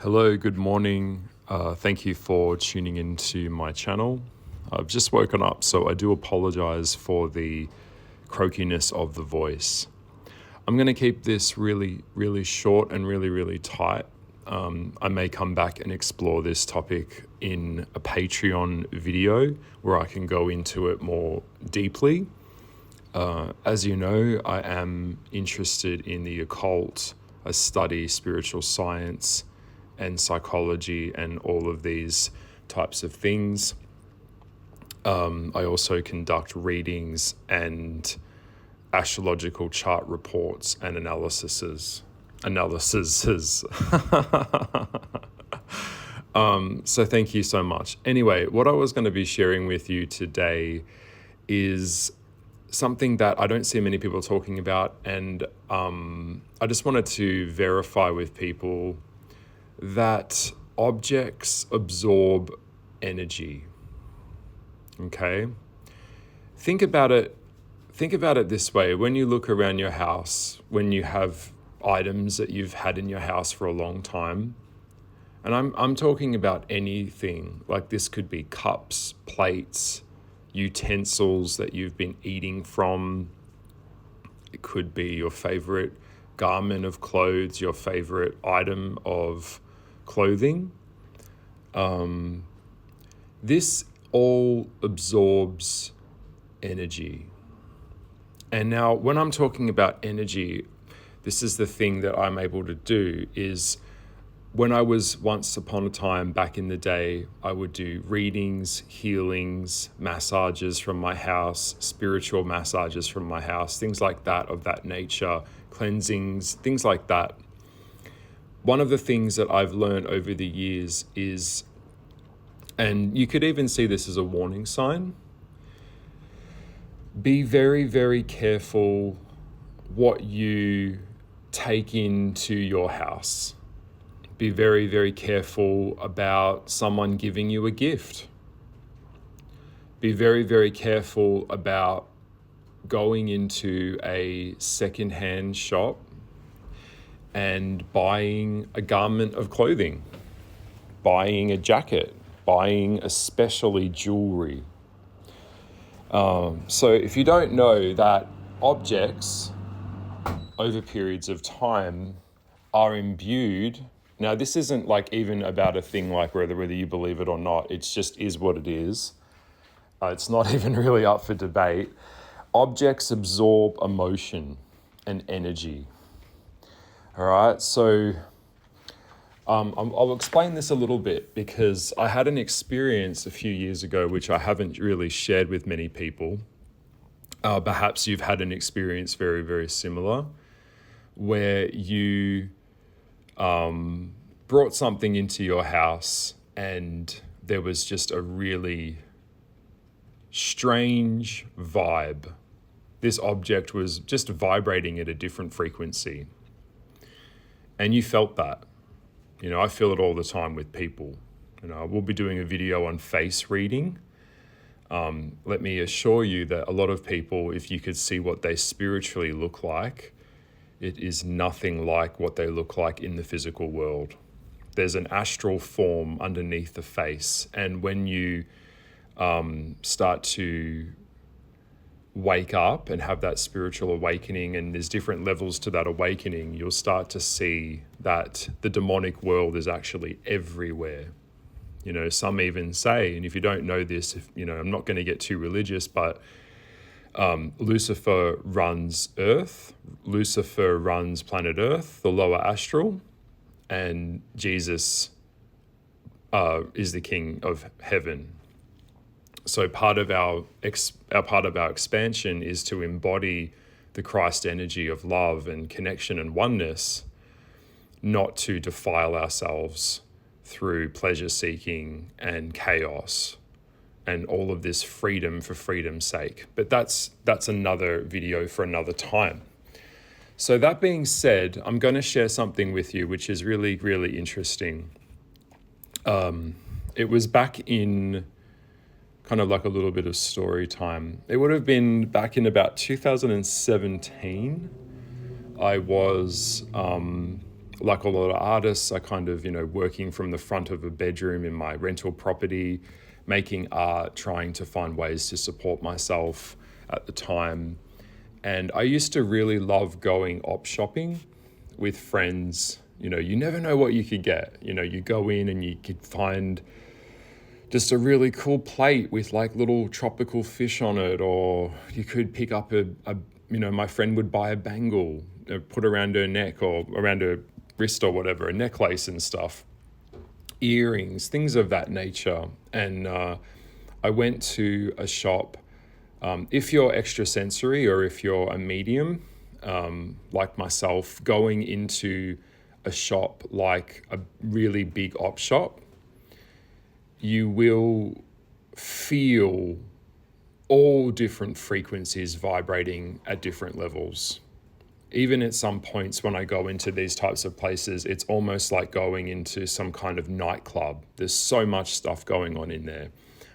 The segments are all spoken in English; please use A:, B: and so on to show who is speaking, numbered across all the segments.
A: Hello, good morning. Thank you for tuning into my channel. I've just woken up, so I do apologize for the croakiness of the voice. I'm going to keep this really, really short and really, really tight. I may come back and explore this topic in a Patreon video where I can go into it more deeply. As you know, I am interested in the occult. I study spiritual science and psychology and all of these types of things. I also conduct readings and astrological chart reports and analyses. So thank you so much. Anyway, what I was going to be sharing with you today is something that I don't see many people talking about, and I just wanted to verify with people that objects absorb energy. Okay? Think about it this way. When you look around your house, when you have items that you've had in your house for a long time, and I'm talking about anything, like this could be cups, plates, utensils that you've been eating from. It could be your favorite garment of clothes, your favorite item of clothing. This all absorbs energy. And now when I'm talking about energy, this is the thing that I'm able to do is when I was once upon a time back in the day, I would do readings, healings, massages from my house, spiritual massages from my house, things like that of that nature, cleansings, things like that. One of the things that I've learned over the years is, and you could even see this as a warning sign, be very, very careful what you take into your house. Be very, very careful about someone giving you a gift. Be very, very careful about going into a secondhand shop and buying a garment of clothing, buying a jacket, buying especially jewellery. So if you don't know that objects over periods of time are imbued. Now, this isn't like even about a thing like whether you believe it or not. It's just is what it is. It's not even really up for debate. Objects absorb emotion and energy. All right, so I'll explain this a little bit because I had an experience a few years ago which I haven't really shared with many people. Perhaps you've had an experience very, very similar where you brought something into your house and there was just a really strange vibe. This object was just vibrating at a different frequency. And you felt that. You know, I feel it all the time with people. You know, we'll be doing a video on face reading. Let me assure you that a lot of people, if you could see what they spiritually look like, it is nothing like what they look like in the physical world. There's an astral form underneath the face. And when you start to wake up and have that spiritual awakening, and there's different levels to that awakening, you'll start to see that the demonic world is actually everywhere. You know, some even say, and if you don't know this, I'm not going to get too religious, but Lucifer runs Earth, Lucifer runs planet Earth, the lower astral, and Jesus is the king of heaven. So part of our expansion is to embody the Christ energy of love and connection and oneness, not to defile ourselves through pleasure seeking and chaos and all of this freedom for freedom's sake. But that's another video for another time. So that being said, I'm going to share something with you which is really, really interesting. It was back in kind of like a little bit of story time. It would have been back in about 2017. I was like a lot of artists, I kind of, working from the front of a bedroom in my rental property, making art, trying to find ways to support myself at the time. And I used to really love going op shopping with friends. You never know what you could get. You go in and you could find just a really cool plate with like little tropical fish on it, or you could pick up my friend would buy a bangle, put around her neck or around her wrist or whatever, a necklace and stuff, earrings, things of that nature. And I went to a shop. If you're extrasensory or if you're a medium, like myself, going into a shop like a really big op shop, you will feel all different frequencies vibrating at different levels. Even at some points when I go into these types of places, it's almost like going into some kind of nightclub. There's so much stuff going on in there.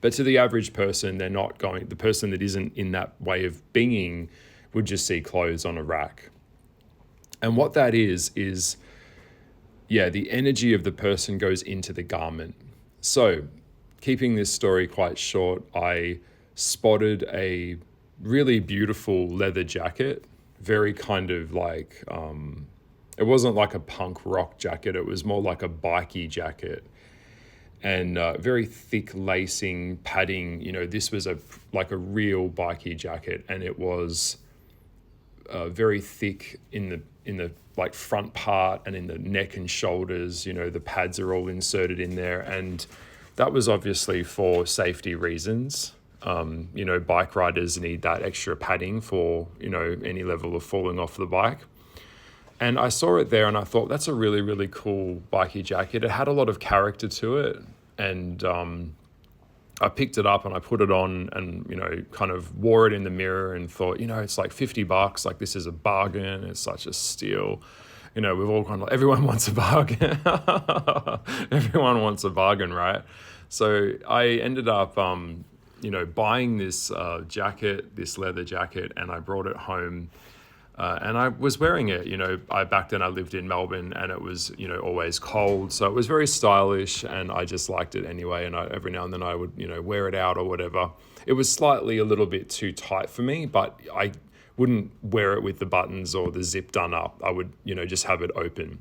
A: But to the average person, the person that isn't in that way of being would just see clothes on a rack. And what that is, the energy of the person goes into the garment. So, keeping this story quite short, I spotted a really beautiful leather jacket, very kind of like, it wasn't like a punk rock jacket, it was more like a bikey jacket. And very thick lacing, padding, this was a real bikey jacket, and it was very thick in the like front part and in the neck and shoulders. The pads are all inserted in there, and that was obviously for safety reasons. Bike riders need that extra padding for any level of falling off the bike. And I saw it there and I thought, that's a really, really cool bikey jacket. It had a lot of character to it. And I picked it up and I put it on and, kind of wore it in the mirror and thought, it's like $50. Like, this is a bargain. It's such a steal. We've all kind of, everyone wants a bargain. Everyone wants a bargain, right? So I ended up, buying this jacket, this leather jacket, and I brought it home. And I was wearing it, back then I lived in Melbourne and it was, always cold. So it was very stylish and I just liked it anyway. And every now and then I would, wear it out or whatever. It was slightly a little bit too tight for me, but I wouldn't wear it with the buttons or the zip done up. I would, just have it open.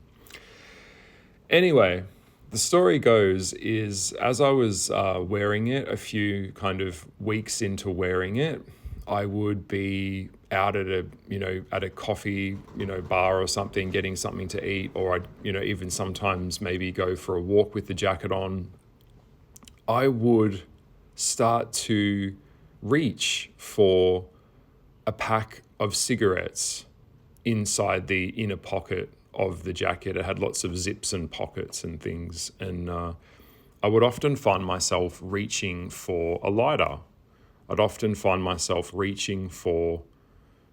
A: Anyway, the story goes is as I was wearing it, a few kind of weeks into wearing it, I would be out at a coffee, bar or something, getting something to eat, or I'd, even sometimes maybe go for a walk with the jacket on. I would start to reach for a pack of cigarettes inside the inner pocket of the jacket. It had lots of zips and pockets and things. And I would often find myself reaching for a lighter. I'd often find myself reaching for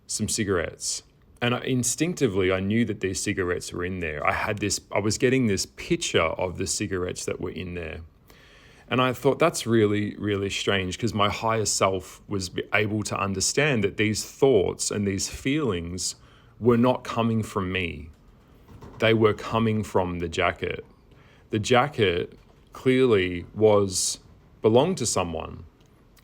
A: some cigarettes. And instinctively, I knew that these cigarettes were in there. I was getting this picture of the cigarettes that were in there. And I thought, that's really, really strange, because my higher self was able to understand that these thoughts and these feelings were not coming from me. They were coming from the jacket. The jacket clearly belonged to someone.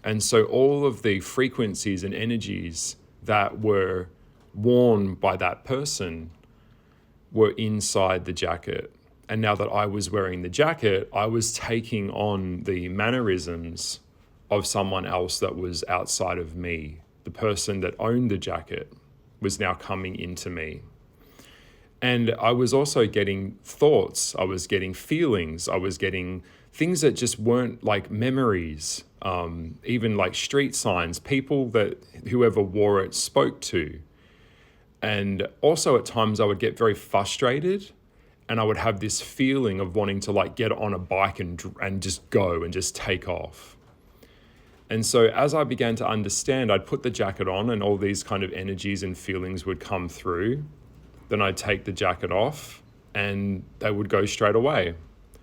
A: And so all of the frequencies and energies that were worn by that person were inside the jacket. And now that I was wearing the jacket, I was taking on the mannerisms of someone else that was outside of me. The person that owned the jacket was now coming into me. And I was also getting thoughts, I was getting feelings, I was getting things that just weren't like memories, even like street signs, people that whoever wore it spoke to. And also at times I would get very frustrated and I would have this feeling of wanting to like get on a bike and just go and just take off. And so as I began to understand, I'd put the jacket on and all these kind of energies and feelings would come through. Then I'd take the jacket off and they would go straight away.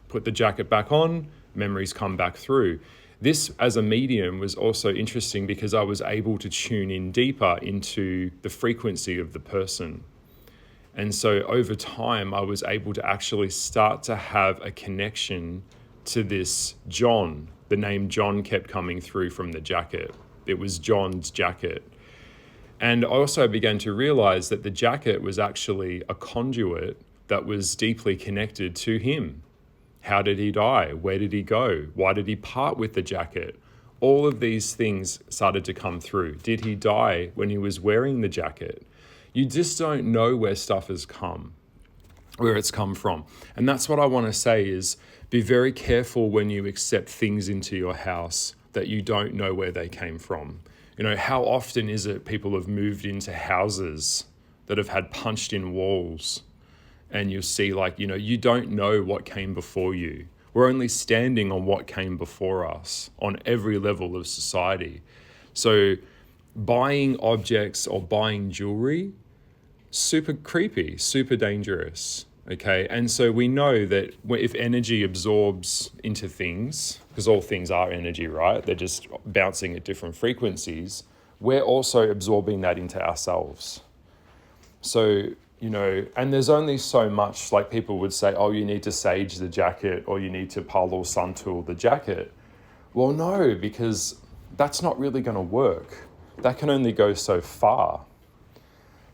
A: Put the jacket back on, memories come back through. This as a medium was also interesting because I was able to tune in deeper into the frequency of the person. And so over time, I was able to actually start to have a connection to this John. The name John kept coming through from the jacket. It was John's jacket. And I also began to realize that the jacket was actually a conduit that was deeply connected to him. How did he die? Where did he go? Why did he part with the jacket? All of these things started to come through. Did he die when he was wearing the jacket? You just don't know where stuff has come, where it's come from. And that's what I want to say is be very careful when you accept things into your house that you don't know where they came from. You know, how often is it people have moved into houses that have had punched in walls, and you'll see you don't know what came before you. We're only standing on what came before us on every level of society. So buying objects or buying jewelry, super creepy, super dangerous. Okay, and so we know that if energy absorbs into things, because all things are energy, right? They're just bouncing at different frequencies. We're also absorbing that into ourselves. So, and there's only so much, like people would say, oh, you need to sage the jacket or you need to Palo Santo the jacket. Well, no, because that's not really going to work. That can only go so far.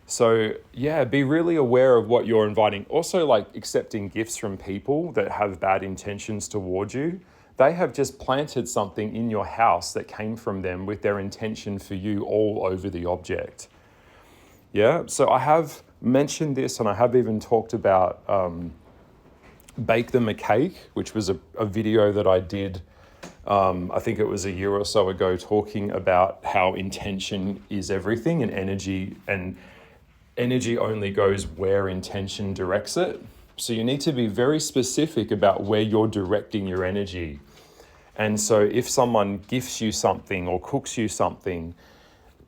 A: So yeah, be really aware of what you're inviting. Also, accepting gifts from people that have bad intentions towards you. They have just planted something in your house that came from them with their intention for you all over the object. Yeah, so I have mentioned this and I have even talked about Bake Them a Cake, which was a video that I did, I think it was a year or so ago, talking about how intention is everything, and energy only goes where intention directs it. So you need to be very specific about where you're directing your energy. And so if someone gifts you something or cooks you something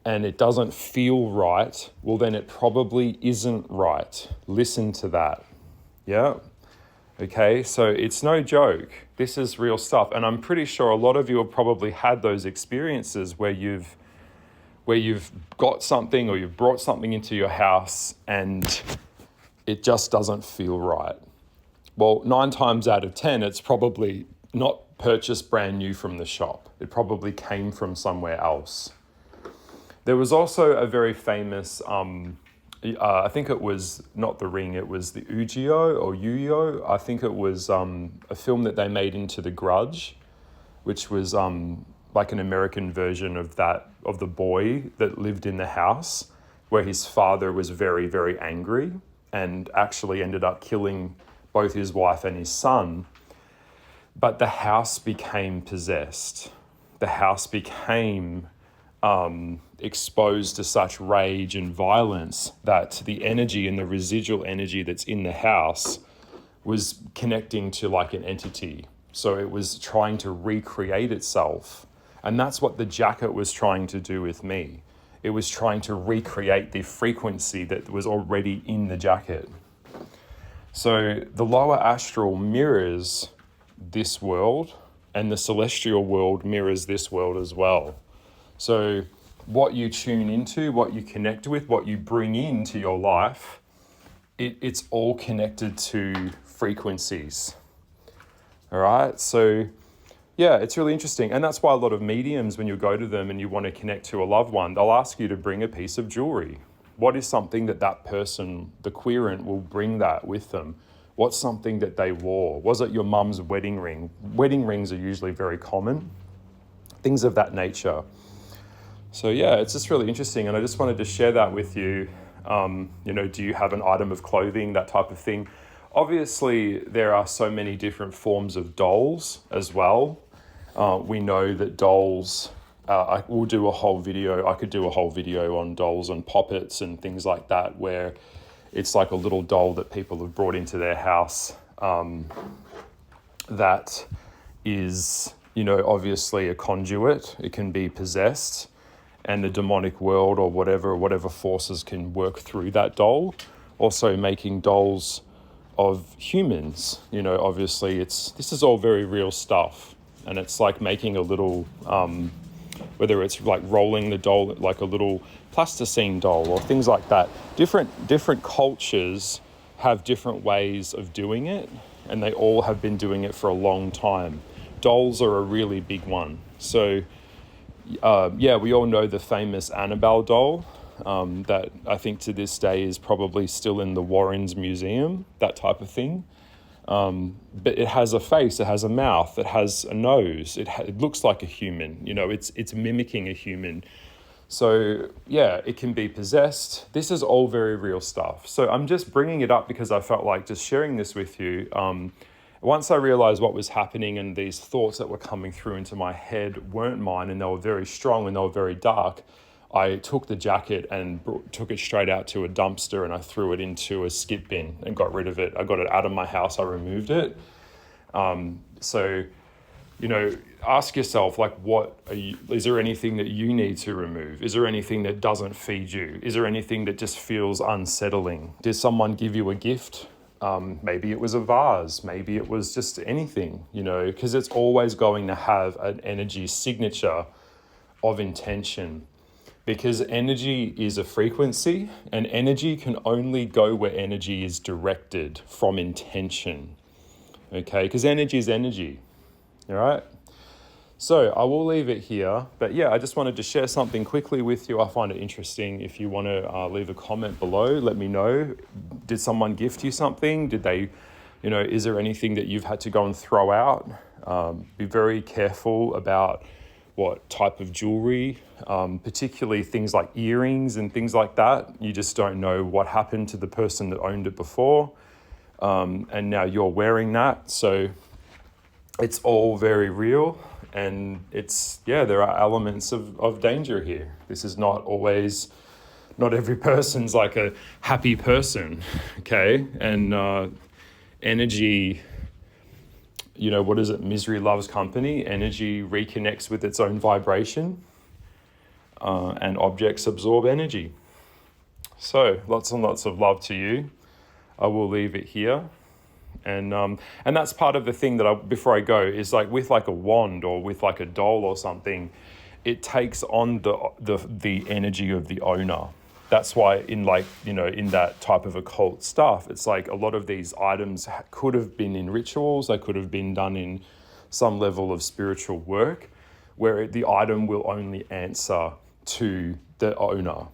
A: and it doesn't feel right, well, then it probably isn't right. Listen to that. Yeah. Okay. So it's no joke. This is real stuff. And I'm pretty sure a lot of you have probably had those experiences where you've got something or you've brought something into your house and it just doesn't feel right. Well, 9 times out of 10, it's probably not purchased brand new from the shop. It probably came from somewhere else. There was also a very famous, I think it was not The Ring, it was the Yu-Gi-Oh! I think it was a film that they made into The Grudge, which was like an American version of the boy that lived in the house, where his father was very, very angry and actually ended up killing both his wife and his son. But the house became possessed. The house became exposed to such rage and violence that the energy and the residual energy that's in the house was connecting to like an entity. So it was trying to recreate itself. And that's what the jacket was trying to do with me. It was trying to recreate the frequency that was already in the jacket. So the lower astral mirrors this world, and the celestial world mirrors this world as well. So what you tune into, what you connect with, what you bring into your life, it's all connected to frequencies. All right, so yeah, it's really interesting. And that's why a lot of mediums, when you go to them and you want to connect to a loved one, they'll ask you to bring a piece of jewelry. What is something that person, the querent, will bring that with them? What's something that they wore? Was it your mum's wedding ring? Wedding rings are usually very common. Things of that nature. So yeah, it's just really interesting. And I just wanted to share that with you. Do you have an item of clothing, that type of thing? Obviously, there are so many different forms of dolls as well. We know that dolls, I could do a whole video on dolls and poppets and things like that, where it's like a little doll that people have brought into their house that is, obviously a conduit. It can be possessed, and the demonic world or whatever forces can work through that doll. Also making dolls of humans, obviously this is all very real stuff. And it's like making a little whether it's like rolling the doll like a little plasticine doll or things like that. Different cultures have different ways of doing it, and they all have been doing it for a long time. Dolls are a really big one. So we all know the famous Annabelle doll that I think to this day is probably still in the Warrens Museum, that type of thing. But it has a face, it has a mouth, it has a nose, it looks like a human, it's mimicking a human. So yeah, it can be possessed. This is all very real stuff. So I'm just bringing it up because I felt like just sharing this with you. Once I realized what was happening and these thoughts that were coming through into my head weren't mine and they were very strong and they were very dark, I took the jacket and took it straight out to a dumpster and I threw it into a skip bin and got rid of it. I got it out of my house, I removed it. Ask yourself, is there anything that you need to remove? Is there anything that doesn't feed you? Is there anything that just feels unsettling? Did someone give you a gift? Maybe it was a vase, maybe it was just anything, because it's always going to have an energy signature of intention, because energy is a frequency and energy can only go where energy is directed from intention, okay? Because energy is energy, all right? So I will leave it here, but yeah, I just wanted to share something quickly with you. I find it interesting. If you want to leave a comment below, let me know. Did someone gift you something? Did they, is there anything that you've had to go and throw out? Be very careful about what type of jewelry, particularly things like earrings and things like that. You just don't know what happened to the person that owned it before. And now you're wearing that. So it's all very real. And there are elements of danger here. This is not every person's like a happy person, okay? And energy, what is it? Misery loves company. Energy reconnects with its own vibration, and objects absorb energy. So lots and lots of love to you. I will leave it here. And that's part of the thing that before I go is like with like a wand or with like a doll or something, it takes on the energy of the owner. That's why in that type of occult stuff, it's like a lot of these items could have been in rituals, they could have been done in some level of spiritual work where the item will only answer to the owner.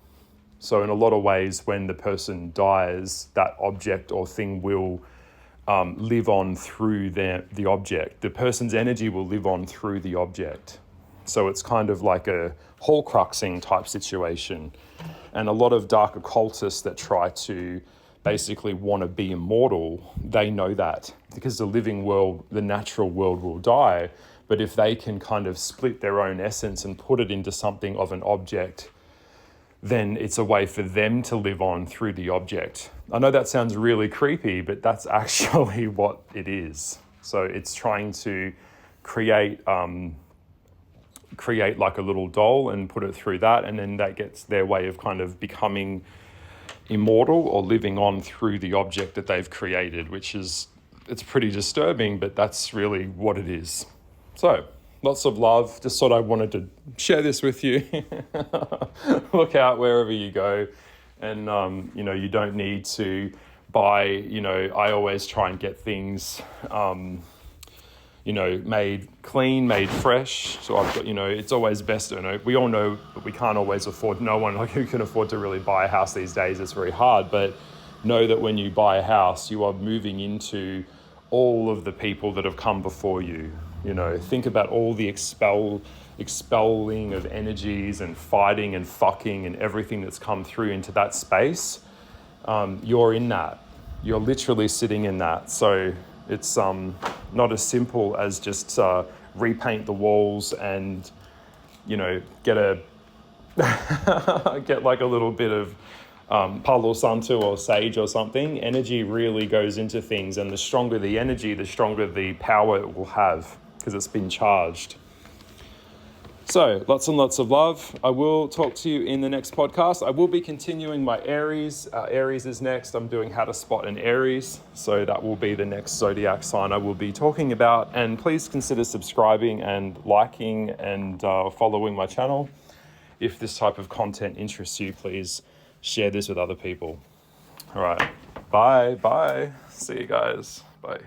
A: So in a lot of ways, when the person dies, that object or thing will live on through the object. The person's energy will live on through the object. So it's kind of like a Horcruxing type situation. And a lot of dark occultists that try to basically want to be immortal, they know that because the living world, the natural world will die. But if they can kind of split their own essence and put it into something of an object, then it's a way for them to live on through the object. I know that sounds really creepy, but that's actually what it is. So it's trying to create like a little doll and put it through that, and then that gets their way of kind of becoming immortal or living on through the object that they've created, it's pretty disturbing, but that's really what it is. So lots of love. Just thought I wanted to share this with you. Look out wherever you go. And, you don't need to buy, I always try and get things, made clean, made fresh. So I've got, it's always best to we all know that we can't always afford, no one who can afford to really buy a house these days. It's very hard, but know that when you buy a house, you are moving into all of the people that have come before you. Think about all the expelling of energies and fighting and fucking and everything that's come through into that space. You're in that. You're literally sitting in that. So it's not as simple as just repaint the walls and, get like a little bit of Palo Santo or sage or something. Energy really goes into things, and the stronger the energy, the stronger the power it will have, because it's been charged. So, lots and lots of love. I will talk to you in the next podcast. I will be continuing my Aries. Aries is next. I'm doing how to spot an Aries. So that will be the next zodiac sign I will be talking about. And please consider subscribing and liking and following my channel. If this type of content interests you, please share this with other people. All right. Bye. See you guys. Bye.